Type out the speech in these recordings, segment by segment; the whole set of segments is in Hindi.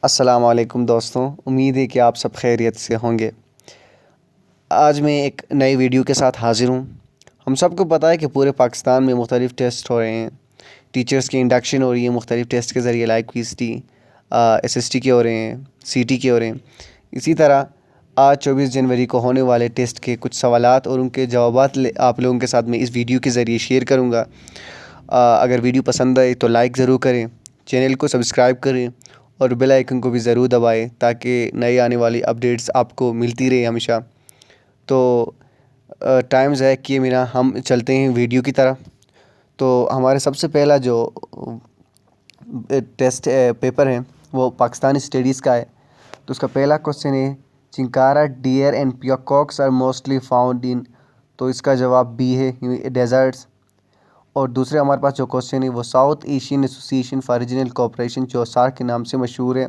अस्सलाम वालेकुम दोस्तों, उम्मीद है कि आप सब खैरियत से होंगे। आज मैं एक नई वीडियो के साथ हाज़िर हूँ। हम सबको पता है कि पूरे पाकिस्तान में मुख्तलिफ़ टेस्ट हो रहे हैं। टीचर्स की इंडक्शन हो रही है मुख्तलिफ़ टेस्ट के ज़रिए, लाइक पीएसटी, एसएसटी के हो रहे हैं, सीटी के हो रहे हैं। इसी तरह आज 24 जनवरी को होने वाले टेस्ट के कुछ सवालात और उनके जवाबात आप लोगों के साथ मैं इस वीडियो के ज़रिए शेयर करूँगा। अगर वीडियो पसंद आए तो लाइक ज़रूर करें, चैनल को सब्सक्राइब करें और बेल आइकन को भी ज़रूर दबाएं ताकि नई आने वाली अपडेट्स आपको मिलती रहे हमेशा। तो टाइम ज़ाया किए बिना हम चलते हैं वीडियो की तरफ। तो हमारे सबसे पहला जो टेस्ट पेपर है वो पाकिस्तानी स्टडीज़ का है। तो उसका पहला क्वेश्चन है, chinkara deer and peacocks are mostly found in. तो इसका जवाब बी है, डेजर्ट्स। और दूसरे हमारे पास जो क्वेश्चन है वो south Asian association for regional cooperation, जो सार्क के नाम से मशहूर है,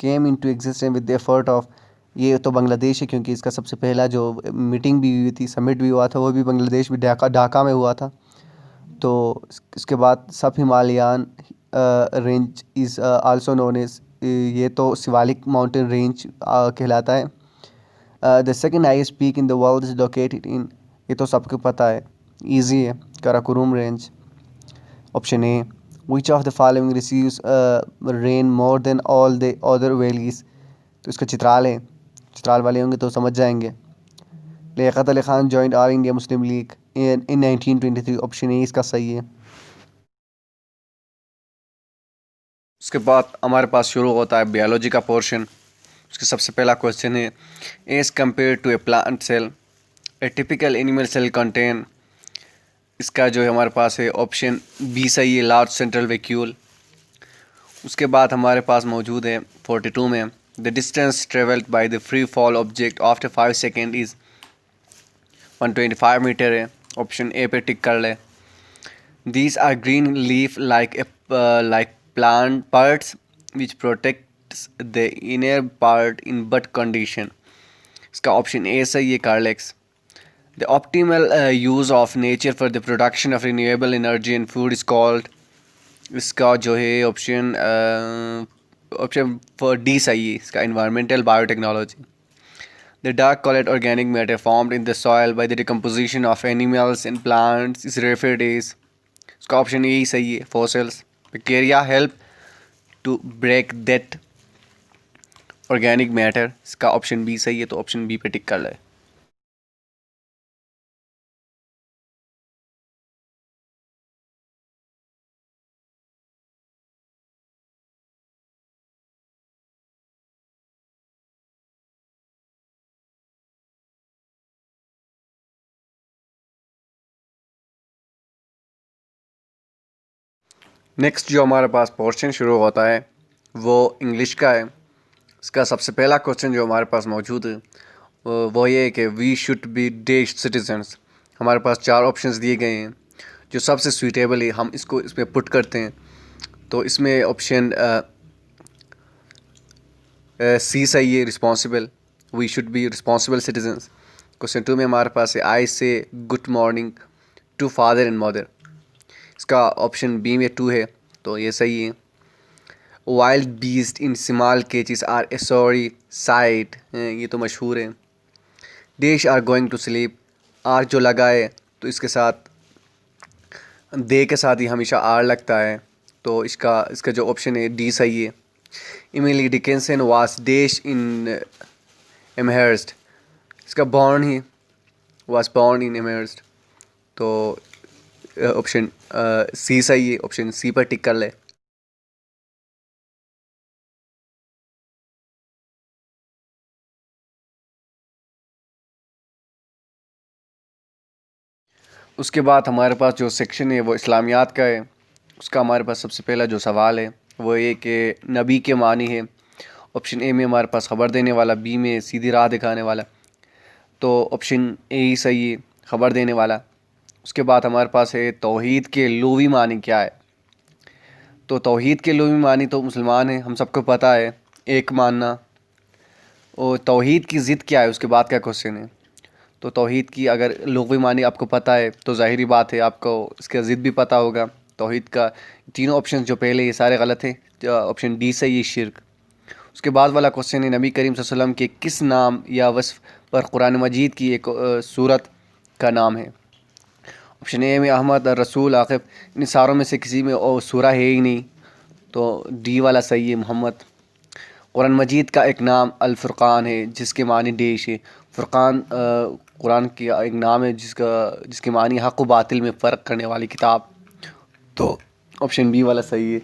came into existence with the effort of. ये तो बांग्लादेश है क्योंकि इसका सबसे पहला जो मीटिंग भी हुई थी, समिट भी हुआ था, वो भी बांग्लादेश में ढाका में हुआ था। तो इसके बाद सब Himalayan range is also known as, ये तो शिवालिक माउंटेन रेंज कहलाता है। The second highest peak in the world is located in, ये तो सबको पता है, ईजी है, Karakoram range. Option A, which of the following receives rain more than all the other valleys. तो इसका चित्राल है, चित्राल वाले होंगे तो समझ जाएंगे। Liaquat Ali Khan joined all India Muslim League in 1923। Option A इसका सही है। उसके बाद हमारे पास शुरू होता है बायोलॉजी का पोर्शन। उसके सबसे पहला क्वेश्चन है, as compare to a plant cell a typical animal cell contain. इसका जो है हमारे पास है ऑप्शन बी सही है, लार्ज सेंट्रल वैक्यूल। उसके बाद हमारे पास मौजूद है 42 में, the distance travelled by the free fall object after 5 second is 125 meter है। ऑप्शन ए पे टिक कर ले। These are green leaf like plant parts which protects the inner part in bud condition. इसका ऑप्शन ए सही है, calyx. The optimal use of nature for the production of renewable energy and food is called. इसका जो है ऑप्शन फॉर डी सही है, इसका environmental biotechnology. The dark coloured organic matter formed in the soil by the decomposition of animals and plants is referred as. इसका ऑप्शन ए ही सही है, fossils. Bacteria help to break that organic matter. इसका ऑप्शन बी सही है, तो ऑप्शन बी पे टिक कर ले। नेक्स्ट जो हमारे पास पोर्शन शुरू होता है वो इंग्लिश का है। इसका सबसे पहला क्वेश्चन जो हमारे पास मौजूद है वो ये है कि we should be dash citizens. हमारे पास 4 ऑप्शंस दिए गए हैं, जो सबसे सूटेबल है हम इसको इसमें पुट करते हैं। तो इसमें ऑप्शन सी सही है, responsible. We should be responsible citizens. Question 2 में हमारे पास है, I say good morning to father and mother. इसका ऑप्शन बी में 2 है, तो ये सही है। Wild beast in small cages are a sorry sight, ये तो मशहूर है। देश are going to sleep, are जो लगा है तो इसके साथ दे के साथ ही हमेशा आर लगता है, तो इसका इसका जो ऑप्शन है डी सही है। Emily Dickinson was dash in Amherst. इसका बॉर्न ही वाज बॉर्न इन एमहर्स्ट, तो ऑप्शन सी सही है, ऑप्शन सी पर टिक कर ले। उसके बाद हमारे पास जो सेक्शन है वो इस्लामियात का है। उसका हमारे पास सबसे पहला जो सवाल है वो ये कि नबी के मानी है। ऑप्शन ए में हमारे पास ख़बर देने वाला, बी में सीधी राह दिखाने वाला, तो ऑप्शन ए ही सही है, ख़बर देने वाला। उसके बाद हमारे पास है तौहीद के लुग़वी मानी क्या है। तो तौहीद के लुग़वी मानी तो मुसलमान है, हम सबको पता है, एक मानना। और तौहीद की ज़िद क्या है, उसके बाद का क्वेश्चन है। तो तौहीद की अगर लुग़वी मानी आपको पता है तो ज़ाहिरी बात है आपको इसका ज़िद भी पता होगा। तौहीद का तीनों ऑप्शन जो पहले ये सारे गलत हैं, ऑप्शन डी सही है, शिर्क। उसके बाद वाला क्वेश्चन है, नबी करीम सल्लल्लाहु अलैहि वसल्लम के किस नाम या वस्फ़ पर कुरान मजीद की एक सूरत का नाम है? ऑप्शन ए में अहमद और रसूल आकिब, इन सारों में से किसी में सूरा है ही नहीं, तो डी वाला सही है, मोहम्मद। कुरान मजीद का एक नाम अल फ़ुरक़ान है, जिसके मानी देश है। फ़ुरक़ान कुरान की एक नाम है जिसके मानी हक़ व बातिल में फ़र्क करने वाली किताब, तो ऑप्शन बी वाला सही है।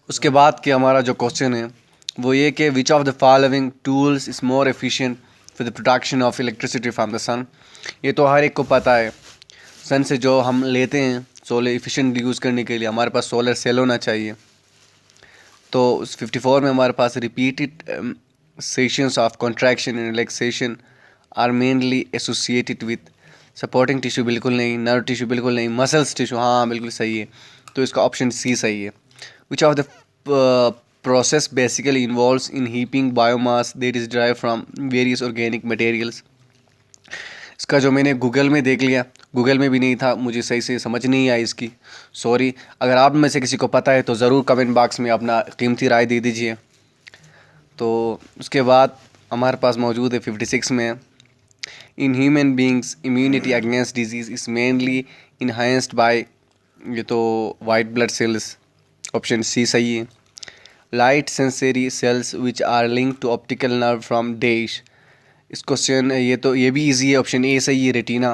उसके बाद के हमारा जो क्वेश्चन है वो ये कि which of the following tools is more efficient for the production of electricity from the sun. ये तो हर एक को पता है, सन से जो हम लेते हैं सोलर एफिशिएंट यूज़ करने के लिए हमारे पास सोलर सेल होना चाहिए। तो उस 54 में हमारे पास repeated sessions of contraction and relaxation are mainly associated with supporting tissue, बिल्कुल नहीं। नर्व टिश्यू, बिल्कुल नहीं। मसल्स टिश्यू, हाँ बिल्कुल सही है। तो इसका ऑप्शन सी सही है। विच of the process basically involves in heaping biomass that is derived from various organic materials। इसका जो मैंने गूगल में देख लिया, गूगल में भी नहीं था, मुझे सही से समझ नहीं आई इसकी, सॉरी। अगर आप में से किसी को पता है तो ज़रूर कमेंट बॉक्स में अपना कीमती राय दे दीजिए। तो उसके बाद हमारे पास मौजूद है 56 में, in human beings immunity against disease is mainly enhanced by, ये तो white blood cells, option C सही है। Light sensory cells which are link to optical nerve from dash. इस क्वेश्चन ये भी इजी है, ऑप्शन ए सही है, रेटिना।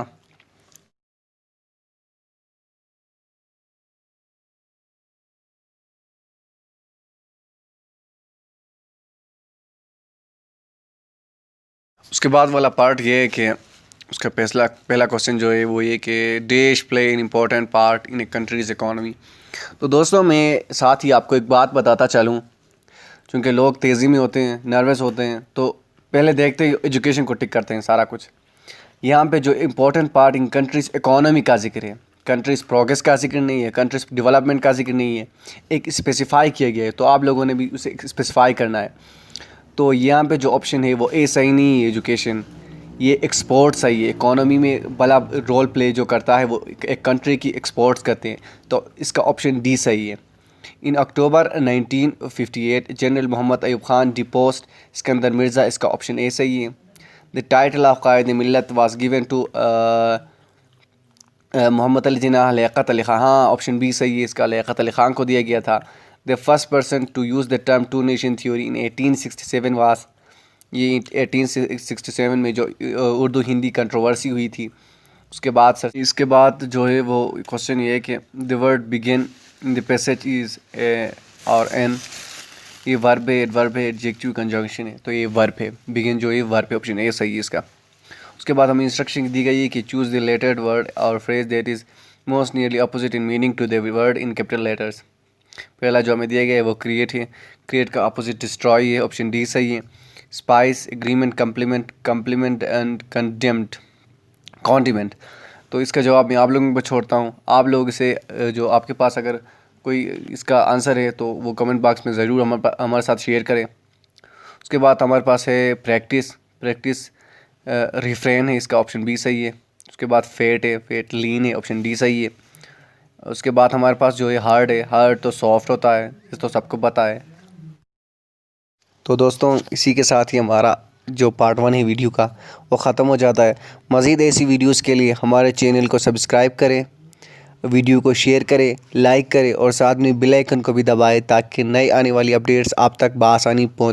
उसके बाद वाला पार्ट ये है कि उसका पहला क्वेश्चन जो है वो ये कि dash play an important part in A countries economy. तो दोस्तों मैं साथ ही आपको एक बात बताता चलूँ, क्योंकि लोग तेज़ी में होते हैं, नर्वस होते हैं, तो पहले देखते ही एजुकेशन को टिक करते हैं सारा कुछ। यहाँ पे जो important part in countries economy का जिक्र है, कंट्रीज़ प्रोग्रेस का जिक्र नहीं है, कंट्रीज़ डेवलपमेंट का जिक्र नहीं है, एक स्पेसिफ़ाई किया गया है, तो आप लोगों ने भी उसे स्पेसिफ़ाई करना है। तो यहाँ पे जो ऑप्शन है वो ए सही नहीं है, एजुकेशन। ये एक्सपोर्ट सही है, इकोनॉमी में बड़ा रोल प्ले जो करता है वो एक कंट्री की एक्सपोर्ट्स करते हैं, तो इसका ऑप्शन डी सही है। इन अक्टूबर 1958 जनरल मोहम्मद अयूब खान डिपोस्ट सिकंदर मिर्ज़ा, इसका ऑप्शन ए सही है। The title of Quaid Millat was given to Mohammad Ali Jinnah Liaquat Ali Khan, हाँ ऑप्शन बी सही है, इसका लियाकत अली खान को दिया गया था। The first person to use the term two nation theory in 1867 was, ये 1867 में जो उर्दू हिंदी कंट्रोवर्सी हुई थी। उसके बाद सर इसके बाद जो है वो क्वेश्चन ये है कि the word begin in the passage is a और एन, ये वर्ब है, एडवर्ब है, एडजेक्टिव कंजंक्शन है, तो ये वर्ब है, बिगिन जो है वर्ब है, ऑप्शन ए सही है इसका। उसके बाद हमें इंस्ट्रक्शन दी गई है कि चूज़ द लेटर्ड वर्ड और phrase that is most nearly opposite in meaning to the word in capital letters. पहला जो हमें दिया गया है वो क्रिएट है, क्रिएट का अपोजिट डिस्ट्रॉय है, ऑप्शन डी सही है। Spice, agreement, complement and condemned, condiment, तो इसका जवाब मैं आप लोगों को छोड़ता हूँ। आप लोग इसे जो आपके पास अगर कोई इसका आंसर है तो वो कमेंट बॉक्स में ज़रूर हमारे साथ शेयर करें। उसके बाद हमारे पास है प्रैक्टिस रिफ्रेन है, इसका ऑप्शन बी सही है। उसके बाद फेट है, फेट लीन है, ऑप्शन डी सही है। उसके बाद हमारे पास जो है हार्ड है, हार्ड तो सॉफ्ट होता है, ये तो सबको पता है। तो दोस्तों इसी के साथ ही हमारा जो पार्ट 1 है वीडियो का वो ख़त्म हो जाता है। मज़ीद ऐसी वीडियोस के लिए हमारे चैनल को सब्सक्राइब करें, वीडियो को शेयर करें, लाइक करें और साथ में बेल आइकन को भी दबाएं ताकि नई आने वाली अपडेट्स आप तक बआसानी पहुँच